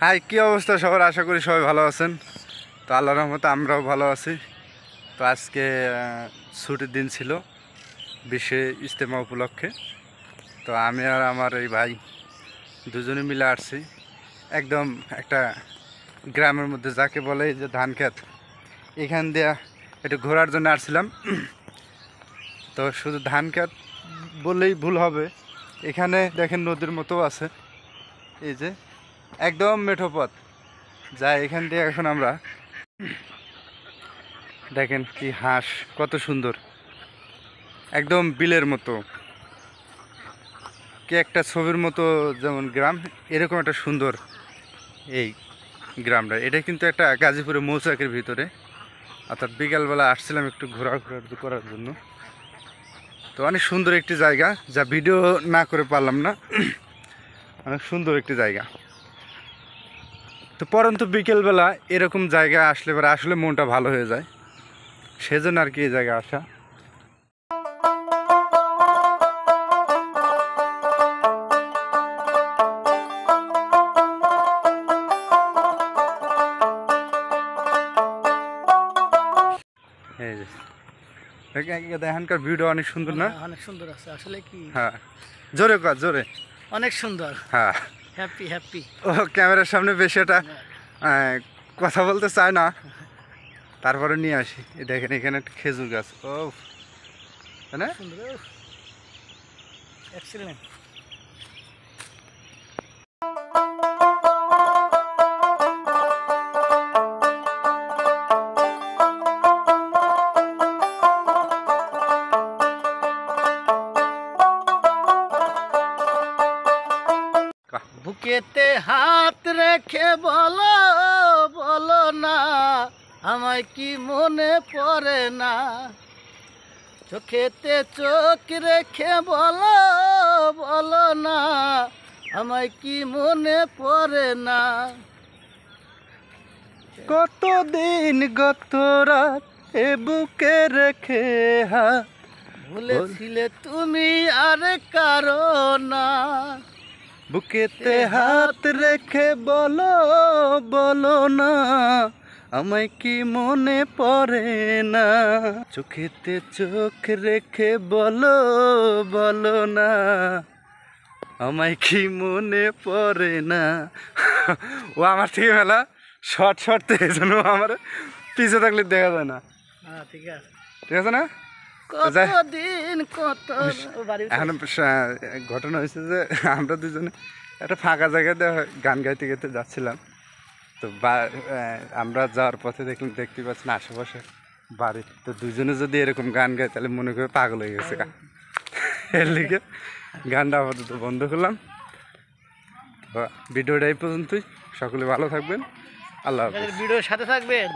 High, কি অবস্থা সবার? আশা করি সবাই ভালো আছেন। তো আল্লাহর রহমতে আমরাও ভালো আছি। তো আজকে ছুটির দিন ছিল বিশ্বে ইজতেমা উপলক্ষে। তো আমি আর আমার এই ভাই দুজনে মিলে আসছি একদম একটা গ্রামের মধ্যে, যাকে বলে যে ধান ক্ষেত, এখান দিয়ে একটু ঘোরার জন্য আসছিলাম। তো শুধু ধান ক্ষেত বললেই ভুল হবে, এখানে দেখেন নদীর মতো আছে, এই যে একদম মেঠো পথ যায় এখান দিয়ে। এখন আমরা দেখেন কি হাঁস, কত সুন্দর, একদম বিলের মতো, কি একটা ছবির মতো যেমন গ্রাম, এরকম একটা সুন্দর এই গ্রামটা। এটা কিন্তু একটা গাজীপুরের মৌচাকের ভিতরে, অর্থাৎ বিকালবেলা আসছিলাম একটু ঘোরাঘুরি করার জন্য। তো অনেক সুন্দর একটি জায়গা, যা ভিডিও না করে পারলাম না। অনেক সুন্দর একটি জায়গা। তো পরন্তু বিকেলবেলা এরকম জায়গায় আসলে পরে আসলে মনটা ভালো হয়ে যায়, সেজন্য আর কি এই জায়গায় আসা। এই যে এখানকার ভিউটা অনেক সুন্দর না? অনেক সুন্দর আছে আসলে কি। হ্যাঁ, জোরে কর, জোরে। অনেক সুন্দর। হ্যাঁ, হ্যাপি হ্যাপি। ও ক্যামেরার সামনে বেশি এটা কথা বলতে চায় না, তারপরে নিয়ে আসি। এই দেখেন এখানে একটা খেজুর গাছ, ও তাই না? সুন্দর, এক্সিলেন্ট। বুকেতে হাত রেখে বলো বলো না, আমায় কি মনে পড়ে না। চোখেতে চোখ রেখে বলো বলো না, আমায় কি মনে পড়ে না। কতদিন গত রাত এ বুকে রেখে হাত, ভুলেছিলে তুমি আর কারো না। বুকেতে হাত রেখে বলো বলো না, আমায় কি মনে পড়ে না। চোখেতে চোখ রেখে বলো বলো না, আমায় কি মনে পড়ে না। ও আমার থেকে মেলা শর্ট শর্ট তো, এই জন্য আমার পিছিয়ে থাকলে দেখা যায় না। হ্যাঁ ঠিক আছে, ঠিক আছে না? কতদিন কত বাড়ি। এখন ঘটনা হয়েছে যে আমরা দুজনে একটা ফাঁকা জায়গাতে গান গাইতে গাইতে যাচ্ছিলাম। তো আমরা যাওয়ার পথে দেখতে পাচ্ছি না আশেপাশে বাড়ি। তো দুজনে যদি এরকম গান গাই তাহলে মনে করে পাগল হয়ে গেছে। এর লিগে গানটা আপাতত বন্ধ করলাম। ভিডিওটা এই পর্যন্তই। সকলে ভালো থাকবেন। আল্লাহ হাফেজ। ভিডিওর সাথে থাকবেন।